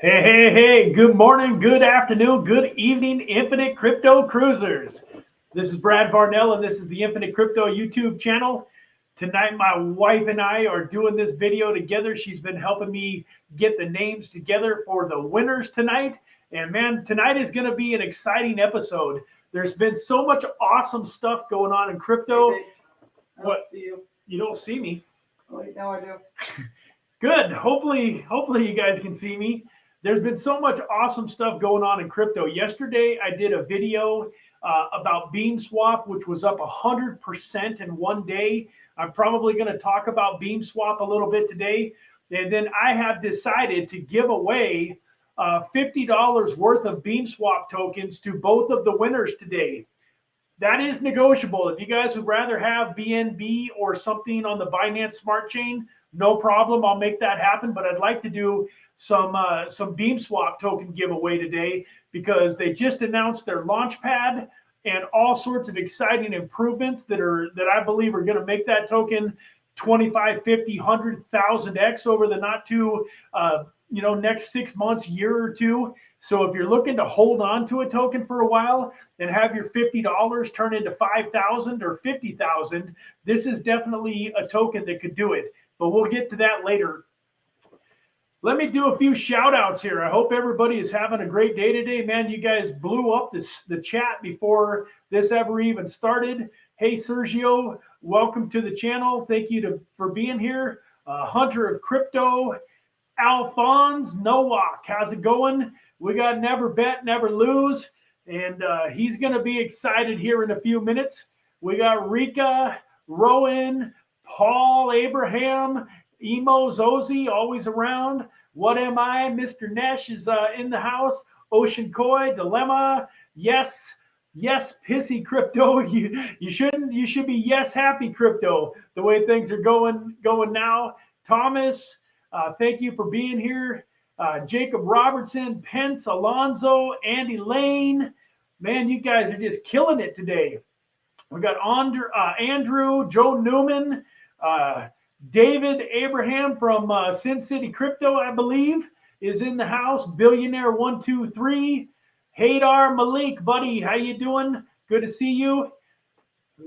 Hey, good morning, good afternoon, good evening, Infinite Crypto Cruisers. This is Brad Varnell, and this is the Infinite Crypto YouTube channel. Tonight, my wife and I are doing this video together. She's been helping me get the names together for the winners tonight. And man, tonight is going to be an exciting episode. There's been so much awesome stuff going on in crypto. Hey, I don't see you. You don't see me? Oh, wait, now I do. Good. Hopefully you guys can see me. There's been so much awesome stuff going on in crypto. Yesterday, I did a video about Beamswap, which was up 100% in one day. I'm probably going to talk about Beamswap a little bit today. And then I have decided to give away $50 worth of Beamswap tokens to both of the winners today. That is negotiable. If you guys would rather have BNB or something on the Binance Smart Chain, no problem. I'll make that happen. But I'd like to do some Beamswap token giveaway today because they just announced their launch pad and all sorts of exciting improvements that I believe are going to make that token 25, 50, 100,000x over the not too next 6 months, year or two. So if you're looking to hold on to a token for a while and have your $50 turn into 5,000 or 50,000, this is definitely a token that could do it. But we'll get to that later. Let me do a few shout outs here. I hope everybody is having a great day today. Man, you guys blew up the chat before this ever even started. Hey, Sergio, welcome to the channel. Thank you for being here. Hunter of Crypto, Alphonse Nowak, how's it going? We got Never Bet, Never Lose, and he's going to be excited here in a few minutes. We got Rika, Rowan, Paul Abraham, Emo Zozy, always around. What am I? Mr. Nesh is in the house. Ocean Koi, Dilemma, yes, Pissy Crypto. You should be yes, happy crypto. The way things are going now. Thomas, thank you for being here. Jacob Robertson, Pence, Alonzo, Andy Lane. Man, you guys are just killing it today. We got Andrew, Joe Newman, David Abraham from Sin City Crypto, I believe, is in the house. Billionaire 123. Haydar Malik, buddy, how you doing? Good to see you.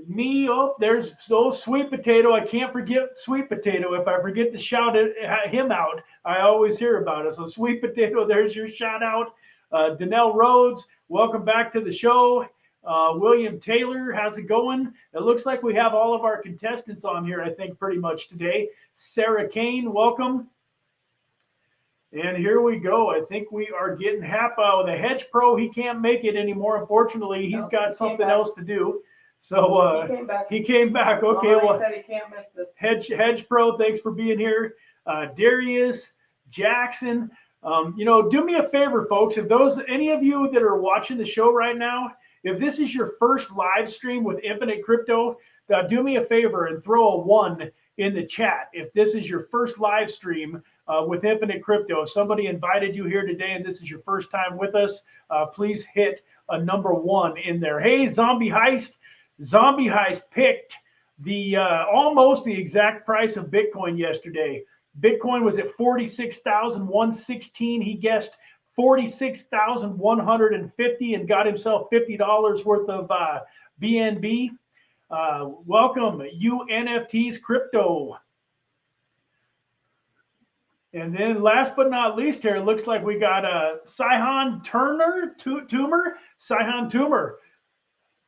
Me, there's Sweet Potato. I can't forget Sweet Potato. If I forget to shout him out, I always hear about it. So Sweet Potato, there's your shout out. Danelle Rhodes, welcome back to the show. William Taylor, how's it going? It looks like we have all of our contestants on here, I think, pretty much today. Sarah Kane, welcome. And here we go. I think we are getting Hapa. The Hedge Pro, he can't make it anymore. Unfortunately, he's got something else to do. So he came back. Okay, well, he said he can't miss this. Hedge Pro, thanks for being here. Darius, Jackson. Do me a favor, folks. If any of you that are watching the show right now, if this is your first live stream with Infinite Crypto, do me a favor and throw a 1 in the chat. If this is your first live stream with Infinite Crypto, if somebody invited you here today and this is your first time with us, please hit a number 1 in there. Hey, Zombie Heist. Zombie Heist picked the almost the exact price of Bitcoin yesterday. Bitcoin was at 46,116. He guessed 46,150 and got himself $50 worth of BNB. Welcome, UNFTs Crypto. And then last but not least here, it looks like we got Saihan Toomer. Saihan Toomer.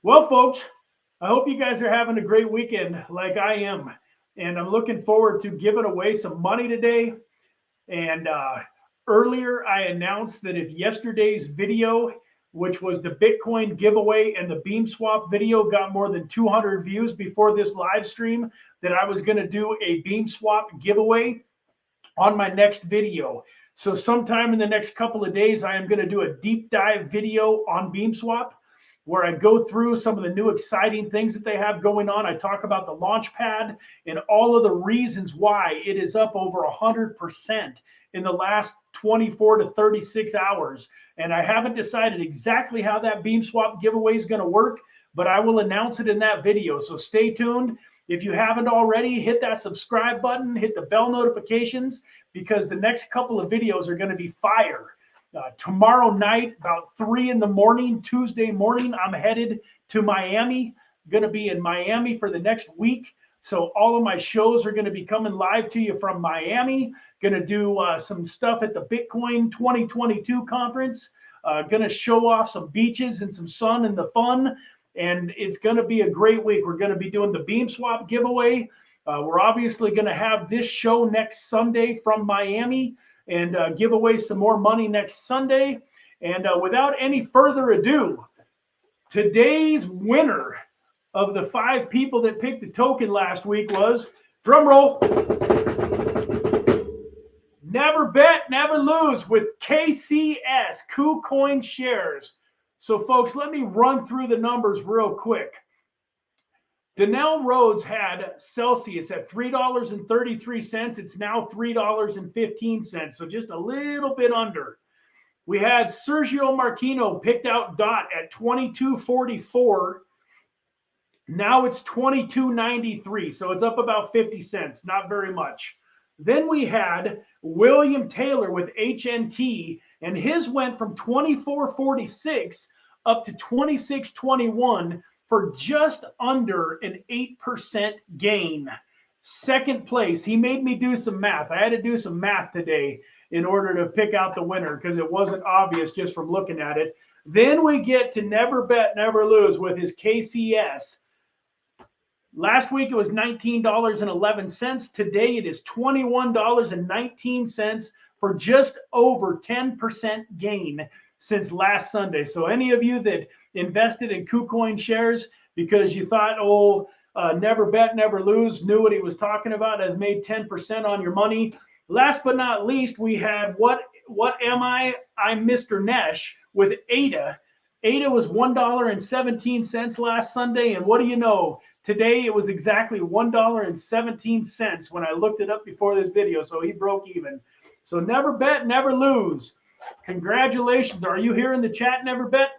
Well, folks, I hope you guys are having a great weekend like I am. And I'm looking forward to giving away some money today. And earlier, I announced that if yesterday's video, which was the Bitcoin giveaway and the Beamswap video, got more than 200 views before this live stream, that I was going to do a Beamswap giveaway on my next video. So sometime in the next couple of days, I am going to do a deep dive video on Beamswap, where I go through some of the new exciting things that they have going on. I talk about the launch pad and all of the reasons why it is up over 100% in the last 24 to 36 hours. And I haven't decided exactly how that Beamswap giveaway is going to work, but I will announce it in that video. So stay tuned. If you haven't already, hit that subscribe button, hit the bell notifications, because the next couple of videos are going to be fire. Tomorrow night, about 3 in the morning, Tuesday morning, I'm headed to Miami. Going to be in Miami for the next week. So all of my shows are going to be coming live to you from Miami. Going to do some stuff at the Bitcoin 2022 conference. Going to show off some beaches and some sun and the fun. And it's going to be a great week. We're going to be doing the Beamswap giveaway. We're obviously going to have this show next Sunday from Miami and give away some more money next Sunday. And without any further ado, today's winner of the 5 people that picked the token last week was, drum roll, Never Bet, Never Lose with KCS, KuCoin shares. So folks, let me run through the numbers real quick. Donnell Rhodes had Celsius at $3.33. It's now $3.15, so just a little bit under. We had Sergio Marquino picked out DOT at $22.44. Now it's $22.93, so it's up about 50 cents, not very much. Then we had William Taylor with HNT, and his went from $24.46 up to $26.21 for just under an 8% gain. Second place, he made me do some math. I had to do some math today in order to pick out the winner because it wasn't obvious just from looking at it. Then we get to Never Bet, Never Lose with his KCS. Last week it was $19.11. Today it is $21.19 for just over 10% gain since last Sunday. So any of you that invested in KuCoin shares because you thought, Never Bet, Never Lose, knew what he was talking about, has made 10% on your money. Last but not least, we had What Am I? I'm Mr. Nesh with ADA. ADA was $1.17 last Sunday, and what do you know? Today, it was exactly $1.17 when I looked it up before this video, so he broke even. So Never Bet, Never Lose. Congratulations. Are you here in the chat, Never Bet?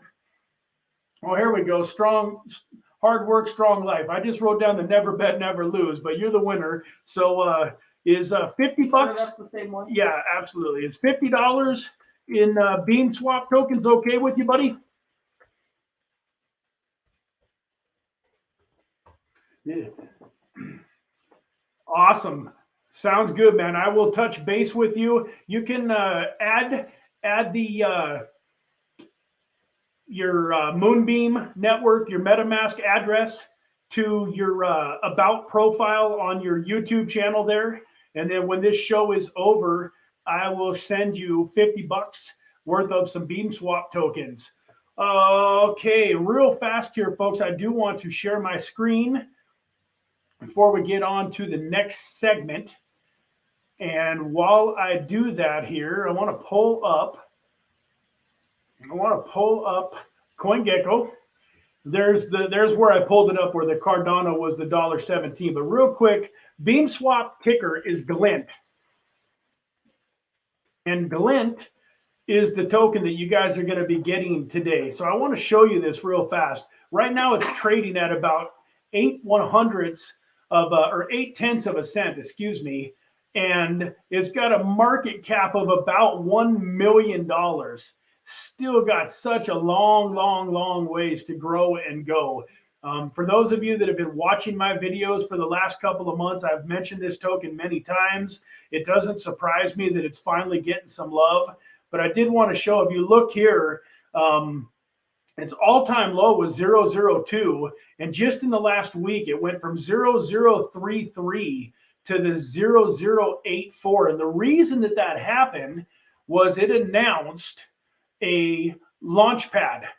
Oh, here we go. Strong, hard work, strong life. I just wrote down the Never Bet, Never Lose, but you're the winner. So is 50 bucks? Sure, that's the same one. Yeah, absolutely. It's $50 in Beamswap tokens okay with you, buddy? Yeah. Awesome. Sounds good, man. I will touch base with you. You can add the your Moonbeam network, your MetaMask address to your about profile on your YouTube channel there. And then when this show is over, I will send you 50 bucks worth of some Beamswap tokens. Okay, real fast here, folks. I do want to share my screen before we get on to the next segment. And while I do that here, I want to pull up CoinGecko. There's where I pulled it up, where the Cardano was the $1.17. But real quick, Beamswap ticker is Glint. And Glint is the token that you guys are going to be getting today. So I want to show you this real fast. Right now it's trading at about 8/100ths of or 8/10ths of a cent, excuse me. And it's got a market cap of about $1 million. Still got such a long ways to grow and go. For those of you that have been watching my videos for the last couple of months, I've mentioned this token many times. It doesn't surprise me that it's finally getting some love, but I did want to show, if you look here, its all-time low was 0.002, and just in the last week, it went from 0.033 to the 0.084. And the reason that happened was it announced a launch pad.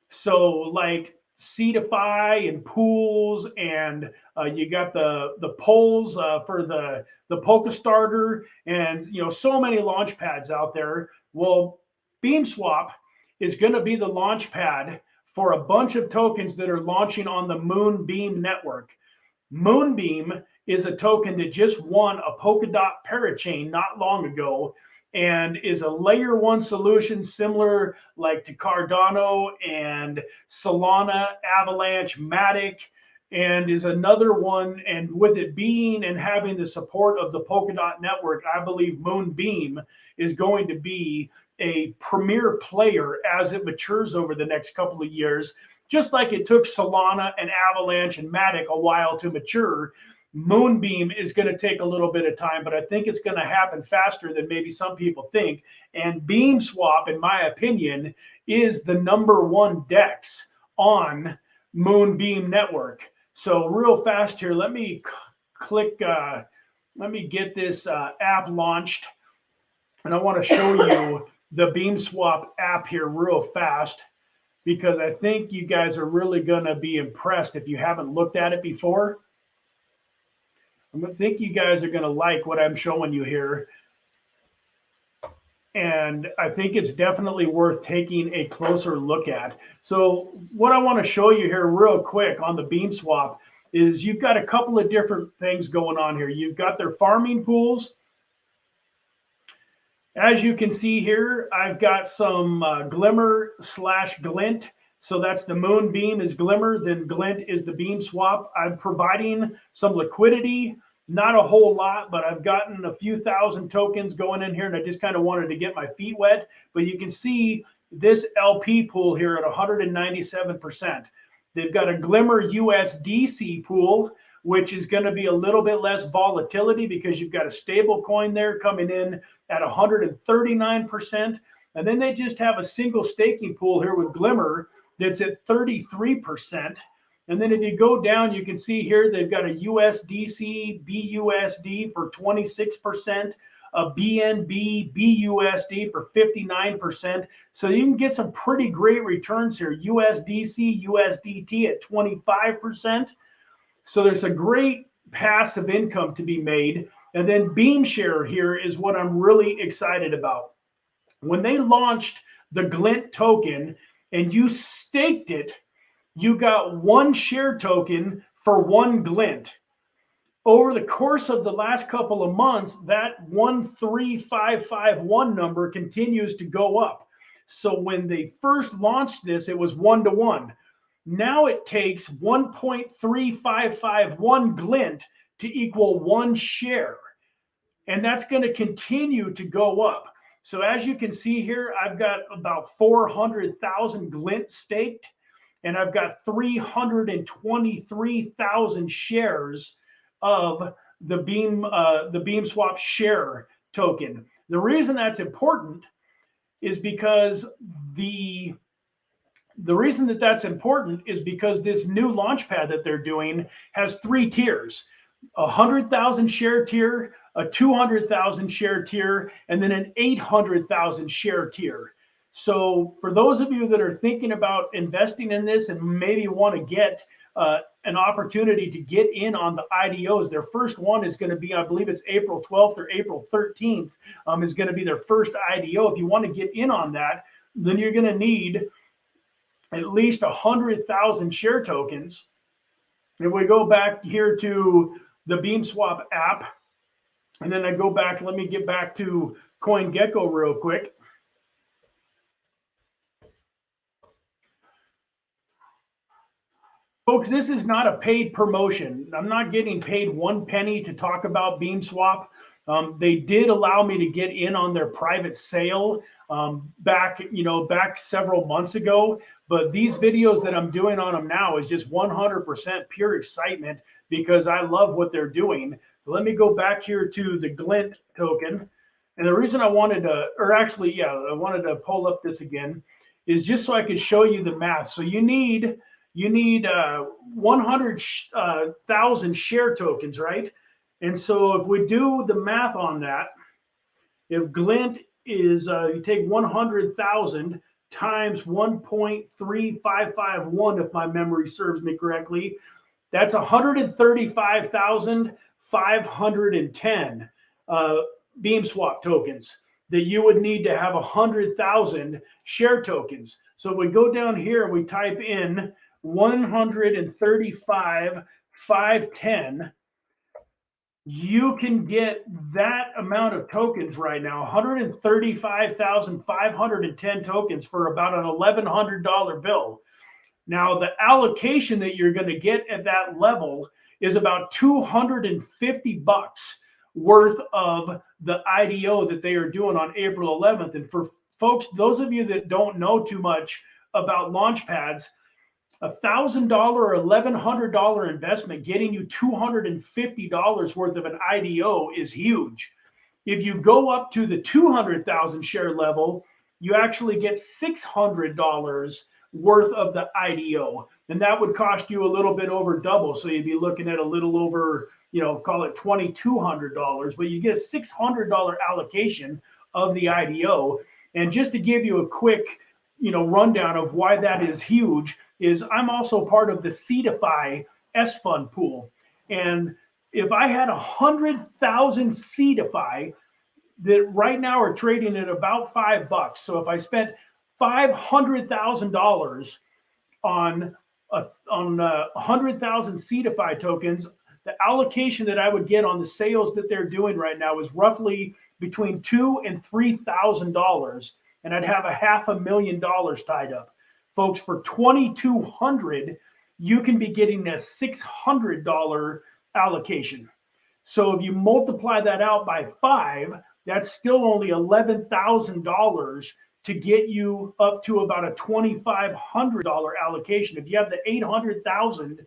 So like Seedify and Pools, and you got the polls for the Polka Starter, and so many launch pads out there. Well, Beamswap is going to be the launch pad for a bunch of tokens that are launching on the Moonbeam network. Moonbeam is a token that just won a Polkadot parachain not long ago, and is a layer one solution similar like to Cardano and Solana, Avalanche, Matic, and is another one. And with it being and having the support of the Polkadot network, I believe Moonbeam is going to be a premier player as it matures over the next couple of years. Just like it took Solana and Avalanche and Matic a while to mature, Moonbeam is going to take a little bit of time, but I think it's going to happen faster than maybe some people think. And Beamswap, in my opinion, is the #1 DEX on Moonbeam network. So real fast here, let me click, let me get this app launched. And I want to show you the Beamswap app here real fast, because I think you guys are really going to be impressed if you haven't looked at it before. I think you guys are going to like what I'm showing you here. And I think it's definitely worth taking a closer look at. So what I want to show you here real quick on the Beamswap is you've got a couple of different things going on here. You've got their farming pools. As you can see here, I've got some Glimmer / Glint. So that's the Moonbeam is Glimmer, then Glint is the Beamswap. I'm providing some liquidity, not a whole lot, but I've gotten a few thousand tokens going in here, and I just kind of wanted to get my feet wet. But you can see this LP pool here at 197%. They've got a Glimmer USDC pool, which is going to be a little bit less volatility because you've got a stable coin there coming in at 139%. And then they just have a single staking pool here with Glimmer that's at 33%. And then if you go down, you can see here they've got a USDC BUSD for 26%, a BNB BUSD for 59%. So you can get some pretty great returns here. USDC USDT at 25%. So there's a great passive income to be made. And then BeamShare here is what I'm really excited about. When they launched the Glint token and you staked it, you got 1 share token for 1 Glint. Over the course of the last couple of months, that 13551 number continues to go up. So when they first launched this, it was 1-to-1. Now it takes 1.3551 Glint to equal 1 share. And that's going to continue to go up. So as you can see here, I've got about 400,000 Glint staked, and I've got 323,000 shares of the Beamswap share token. The reason that's important is because the reason that that's important is because this new launchpad that they're doing has 3 tiers: a 100,000 share tier, a 200,000 share tier, and then an 800,000 share tier. So for those of you that are thinking about investing in this and maybe want to get an opportunity to get in on the IDOs, their first one is going to be, I believe it's April 12th or April 13th is going to be their first IDO. If you want to get in on that, then you're going to need at least 100,000 share tokens. If we go back here to the Beamswap app, and then I go back, let me get back to CoinGecko real quick. Folks, this is not a paid promotion. I'm not getting paid 1 penny to talk about Beamswap. They did allow me to get in on their private sale back several months ago. But these videos that I'm doing on them now is just 100% pure excitement because I love what they're doing. Let me go back here to the Glint token. And the reason I wanted to, I wanted to pull up this again, is just so I could show you the math. So you need 100,000 share tokens, right? And so if we do the math on that, if Glint is, you take 100,000 times 1.3551, if my memory serves me correctly, that's 135,510 Beamswap tokens that you would need to have 100,000 share tokens. So if we go down here and we type in 135,510, you can get that amount of tokens right now, 135,510 tokens for about an $1,100 bill. Now, the allocation that you're going to get at that level is about $250 worth of the IDO that they are doing on April 11th. And for folks, those of you that don't know too much about launch pads, $1,000 or $1,100 investment getting you $250 worth of an IDO is huge. If you go up to the 200,000 share level, you actually get $600 worth of the IDO, and that would cost you a little bit over double. So you'd be looking at a little over, call it $2,200, but you get a $600 allocation of the IDO. And just to give you a quick, rundown of why that is huge, is I'm also part of the Seedify S Fund pool. And if I had 100,000 Seedify that right now are trading at about $5, so if I spent $500,000 on 100,000 Seedify tokens, the allocation that I would get on the sales that they're doing right now is roughly between $2,000 and $3,000, and I'd have $500,000 tied up. Folks, for $2,200, you can be getting a $600 allocation. So if you multiply that out by 5, that's still only $11,000 to get you up to about a $2,500 allocation. If you have the 800,000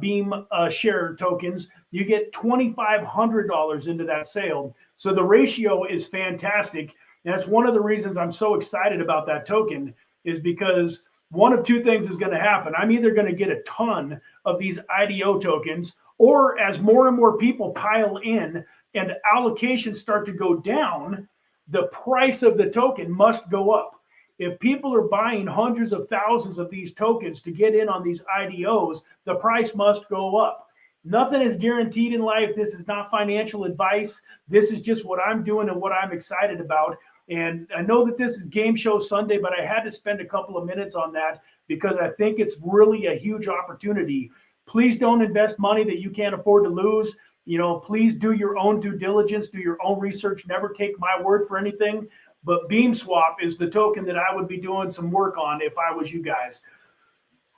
Beam share tokens, you get $2,500 into that sale. So the ratio is fantastic. And that's one of the reasons I'm so excited about that token, is because one of two things is going to happen. I'm either going to get a ton of these IDO tokens, or as more and more people pile in and allocations start to go down, the price of the token must go up. If people are buying hundreds of thousands of these tokens to get in on these IDOs, the price must go up. Nothing is guaranteed in life. This is not financial advice. This is just what I'm doing and what I'm excited about. And I know that this is Game Show Sunday, but I had to spend a couple of minutes on that because I think it's really a huge opportunity. Please don't invest money that you can't afford to lose. Please do your own due diligence, do your own research. Never take my word for anything. But Beamswap is the token that I would be doing some work on if I was you guys.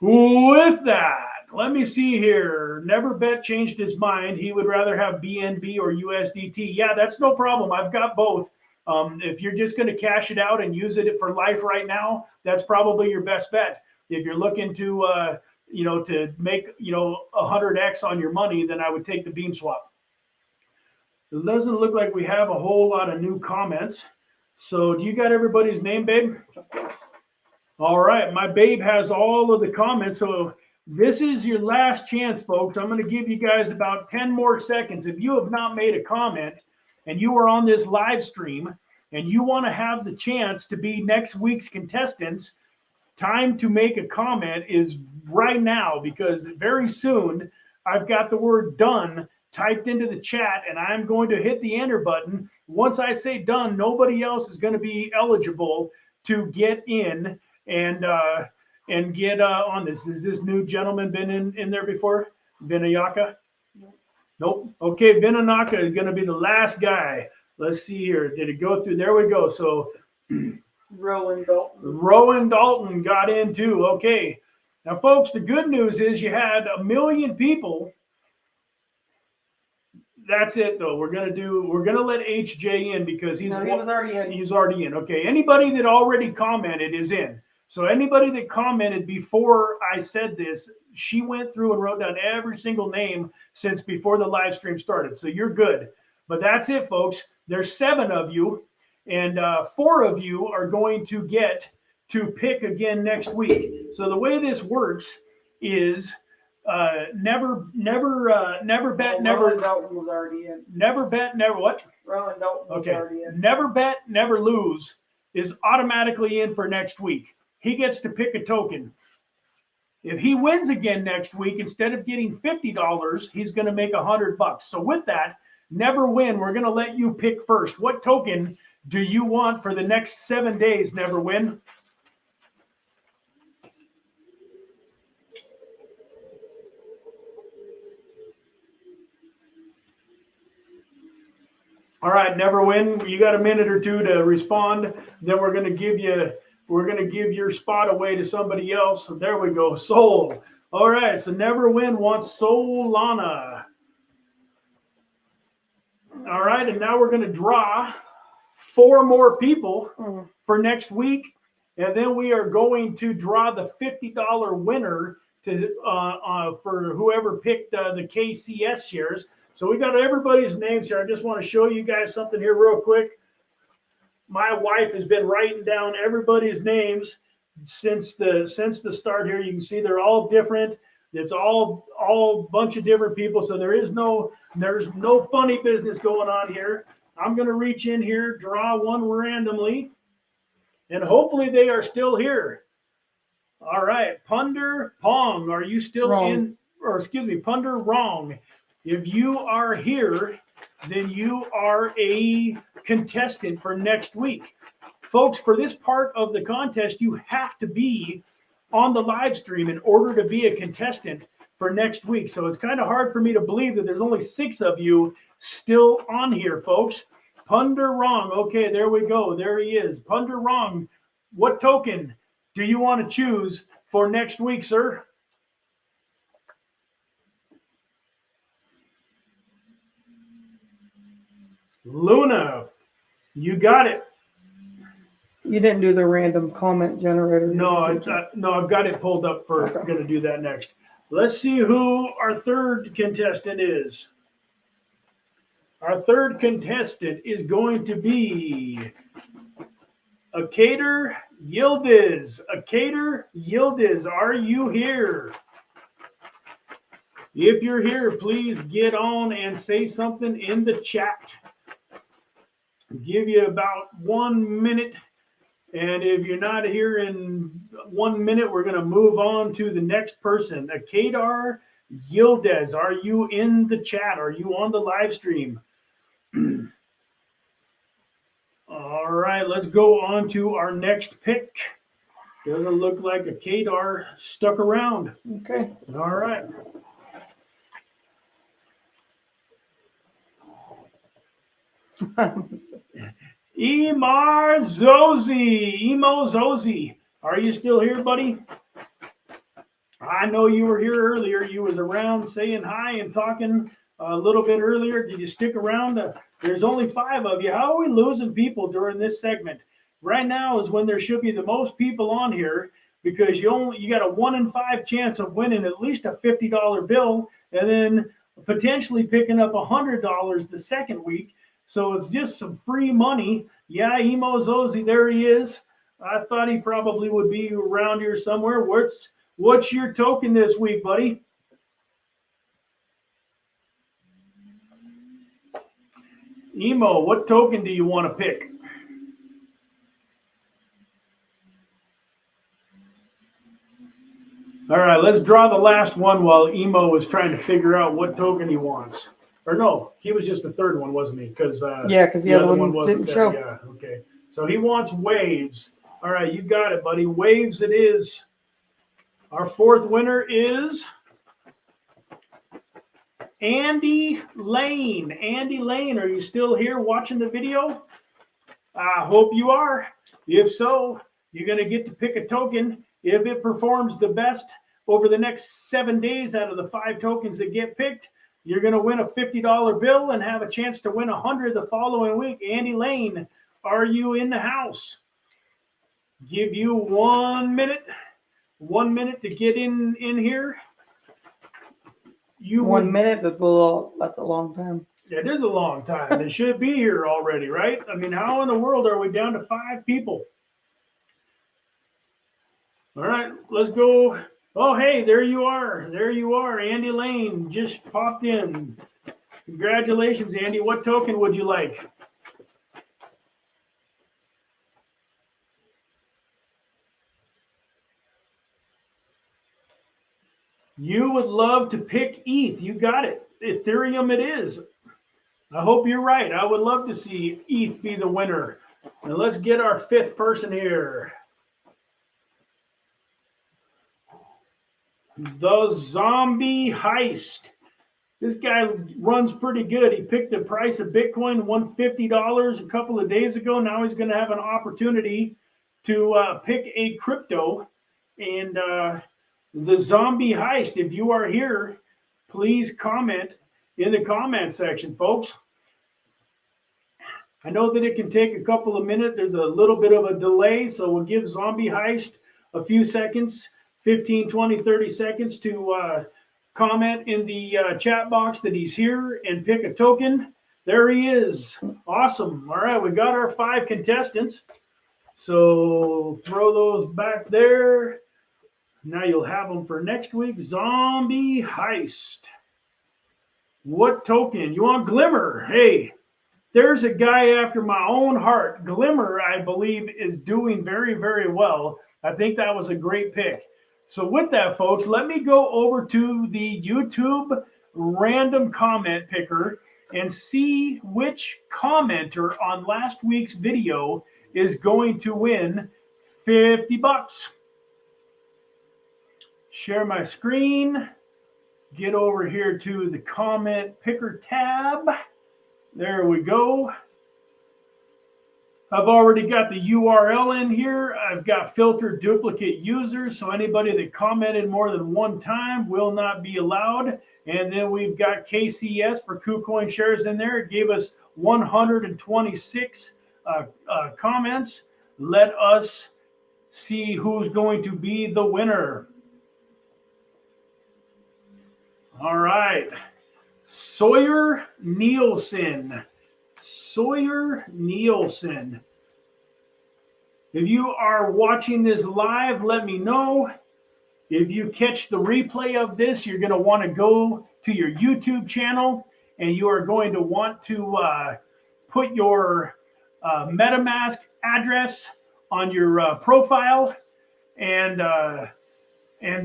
With that, let me see here. Neverbet changed his mind. He would rather have BNB or USDT. Yeah, that's no problem. I've got both. If you're just going to cash it out and use it for life right now, that's probably your best bet. If you're looking to, to make, 100x on your money, then I would take the Beamswap. It doesn't look like we have a whole lot of new comments. So do you got everybody's name, babe? Of course. All right. My babe has all of the comments. So this is your last chance, folks. I'm going to give you guys about 10 more seconds. If you have not made a comment and you are on this live stream and you want to have the chance to be next week's contestants, time to make a comment is right now, because very soon I've got the word done typed into the chat and I'm going to hit the enter button. Once I say done, nobody else is going to be eligible to get in and get on this. Has this new gentleman been in there before? Vinayaka? Nope. Okay, Vinanaka is going to be the last guy. Let's see here. Did it go through? There we go. So Rowan Dalton. Rowan Dalton got in too. Okay. Now, folks, the good news is you had 1 million people. That's it, though. We're gonna let HJ in because he was already in. He's already in. Okay. Anybody that already commented is in. So anybody that commented before I said this, she went through and wrote down every single name since before the live stream started. So you're good. But that's it, folks. There's 7 of you, and 4 of you are going to get to pick again next week. So the way this works is never bet, never. Rowan Dalton was already in. Never bet, never what? Rowan Dalton was already in. Never bet, never lose is automatically in for next week. He gets to pick a token. If he wins again next week, instead of getting $50, he's going to make $100. So with that, never win. We're going to let you pick first. What token do you want for the next 7 days, never win? All right, never win. You got a minute or two to respond. Then we're going to give you we're going to give your spot away to somebody else. So there we go. Soul. All right. So Never Win wants Solana. All right. And now we're going to draw 4 more people for next week. And then we are going to draw the $50 winner to for whoever picked the KCS shares. So we got everybody's names here. I just want to show you guys something here real quick. My wife has been writing down everybody's names since the start here. You can see they're all different. It's all a bunch of different people. So there's no funny business going on here. I'm going to reach in here, draw one randomly, and hopefully they are still here. All right, Punder Pong, are you still in? Or excuse me, Punder Wrong. If you are here, then you are a contestant for next week. Folks, for this part of the contest, you have to be on the live stream in order to be a contestant for next week. So it's kind of hard for me to believe that there's only 6 of you still on here, folks. Punder Wrong. Okay, there we go. There he is. Punder Wrong. What token do you want to choose for next week, sir? Luna, you got it. You didn't do the random comment generator. No, I've got it pulled up for going to do that next. Let's see who our third contestant is. Our third contestant is going to be Akader Yildiz. Akader Yildiz, are you here? If you're here, please get on and say something in the chat. Give you about 1 minute. And if you're not here in 1 minute, we're going to move on to the next person. Akader Yildiz, are you in the chat? Are you on the live stream? All right, let's go on to our next pick. Doesn't look like Akader stuck around. Okay. All right. Emo Zozi, are you still here, buddy? I know you were here earlier. You was around saying hi and talking a little bit earlier. Did you stick around? There's only 5 of you. How are we losing people during this segment? Right now is when there should be the most people on here, because you got a 1 in 5 chance of winning at least a $50 bill, and then potentially picking up $100 the second week. So it's just some free money. Yeah, Emo Zozi, there he is. I thought he probably would be around here somewhere. What's your token this week, buddy? Emo, what token do you want to pick? All right, let's draw the last one while Emo is trying to figure out what token he wants. Or no, he was just the third one, wasn't he? Because the other one didn't show. Yeah, okay. So he wants Waves. All right, you got it, buddy. Waves it is. Our fourth winner is Andy Lane. Andy Lane, are you still here watching the video? I hope you are. If so, you're going to get to pick a token. If it performs the best over the next 7 days out of the 5 tokens that get picked, you're going to win a $50 bill and have a chance to win $100 the following week. Andy Lane, are you in the house? Give you 1 minute. 1 minute to get in here. 1 minute? That's a long time. It is a long time. It should be here already, right? I mean, how in the world are we down to 5 people? All right, let's go. Oh, hey, there you are. There you are. Andy Lane just popped in. Congratulations, Andy. What token would you like? You would love to pick ETH. You got it. Ethereum it is. I hope you're right. I would love to see ETH be the winner. And let's get our 5th person here. The Zombie Heist. This guy runs pretty good. He picked the price of Bitcoin, won $50 a couple of days ago. Now he's going to have an opportunity to pick a crypto. And the zombie heist, if you are here, please comment in the comment section, folks. I know that it can take a couple of minutes. There's a little bit of a delay, so we'll give zombie heist a few seconds, 15, 20, 30 seconds to comment in the chat box that he's here and pick a token. There he is. Awesome. All right, we got our 5 contestants. So throw those back there. Now you'll have them for next week. Zombie heist. What token? You want Glimmer? Hey, there's a guy after my own heart. Glimmer, I believe, is doing very, very well. I think that was a great pick. So with that, folks, let me go over to the YouTube random comment picker and see which commenter on last week's video is going to win $50. Share my screen. Get over here to the comment picker tab. There we go. I've already got the URL in here. I've got filtered duplicate users, so anybody that commented more than one time will not be allowed. And then we've got KCS for KuCoin shares in there. It gave us 126 comments. Let us see who's going to be the winner. All right. Sawyer Nielsen. Sawyer Nielsen. If you are watching this live, let me know. If you catch the replay of this, you're going to want to go to your YouTube channel and you are going to want to put your MetaMask address on your profile. And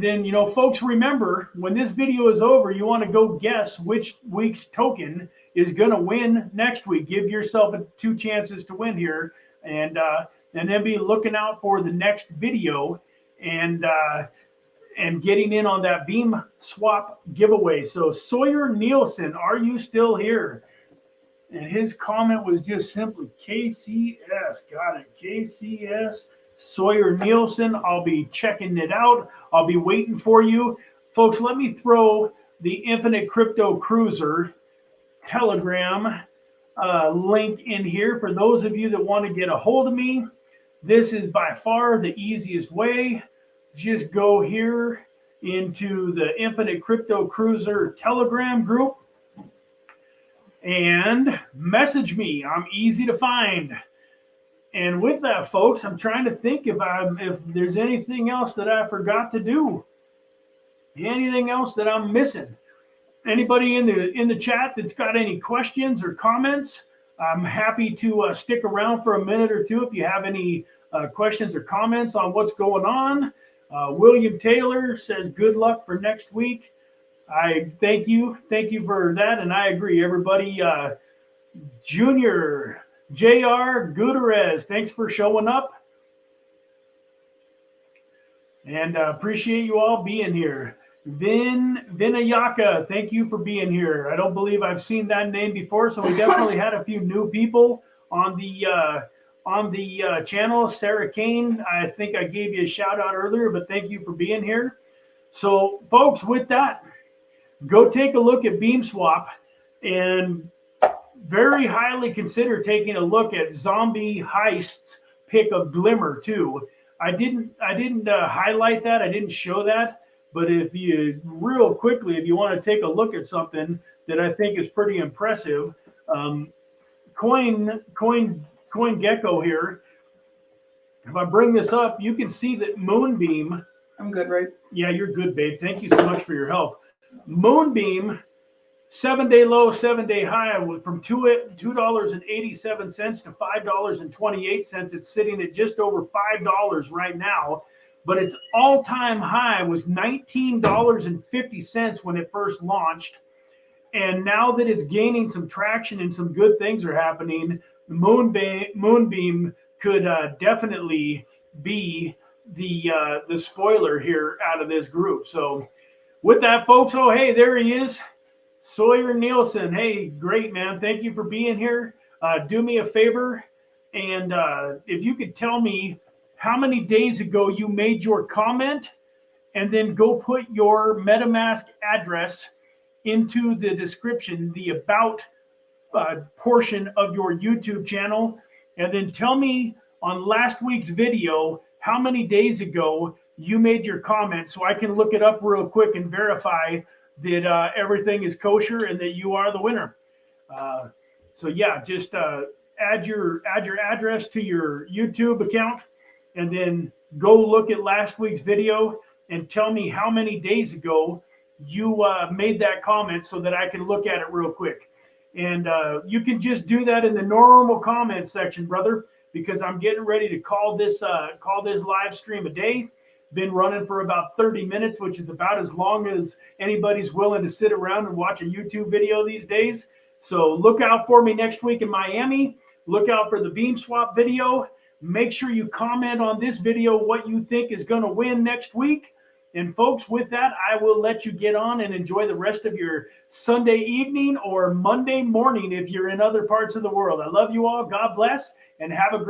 then, you know, folks, remember, when this video is over, you want to go guess which week's token is going to win next week. Give yourself 2 chances to win here, and then be looking out for the next video and getting in on that Beamswap giveaway. So Sawyer Nielsen, are you still here? And his comment was just simply KCS. Got it. KCS. Sawyer Nielsen. I'll be checking it out. I'll be waiting for you. Folks, let me throw the Infinite Crypto Cruiser Telegram link in here for those of you that want to get a hold of me. This is by far the easiest way. Just go here into the Infinite Crypto Cruiser Telegram group and message me. I'm easy to find. And with that, folks, I'm trying to think if there's anything else that I forgot to do. Anything else that I'm missing? Anybody in the chat that's got any questions or comments? I'm happy to stick around for a minute or two if you have any questions or comments on what's going on. William Taylor says good luck for next week. I thank you for that, and I agree. Everybody, Junior. J.R. Gutierrez, thanks for showing up. And appreciate you all being here. Vinayaka, thank you for being here. I don't believe I've seen that name before, so we definitely had a few new people on the channel. Sarah Kane, I think I gave you a shout out earlier, but thank you for being here. So, folks, with that, go take a look at Beamswap and very highly consider taking a look at Zombie Heist's pick of Glimmer too. I didn't highlight that. I didn't show that. But if you real quickly, if you want to take a look at something that I think is pretty impressive, CoinGecko here. If I bring this up, you can see that Moonbeam. I'm good, right? Yeah, you're good, babe. Thank you so much for your help. Moonbeam. 7-day low, 7-day high from $2.87 to $5.28. It's sitting at just over $5 right now, but its all-time high was $19.50 when it first launched. And now that it's gaining some traction and some good things are happening, Moonbeam could definitely be the spoiler here out of this group. So with that, folks, oh, hey, there he is. Sawyer Nielsen, hey, great, man. Thank you for being here. Do me a favor, and if you could tell me how many days ago you made your comment, and then go put your MetaMask address into the description, the about portion of your YouTube channel, and then tell me on last week's video how many days ago you made your comment, so I can look it up real quick and verify that everything is kosher and that you are the winner. So yeah, just add your address to your YouTube account, and then go look at last week's video and tell me how many days ago you made that comment, so that I can look at it real quick. And you can just do that in the normal comment section, brother, because I'm getting ready to call this live stream a day. Been running for about 30 minutes, which is about as long as anybody's willing to sit around and watch a YouTube video these days. So look out for me next week in Miami. Look out for the Beamswap video. Make sure you comment on this video what you think is going to win next week. And folks, with that, I will let you get on and enjoy the rest of your Sunday evening or Monday morning if you're in other parts of the world. I love you all. God bless, and have a great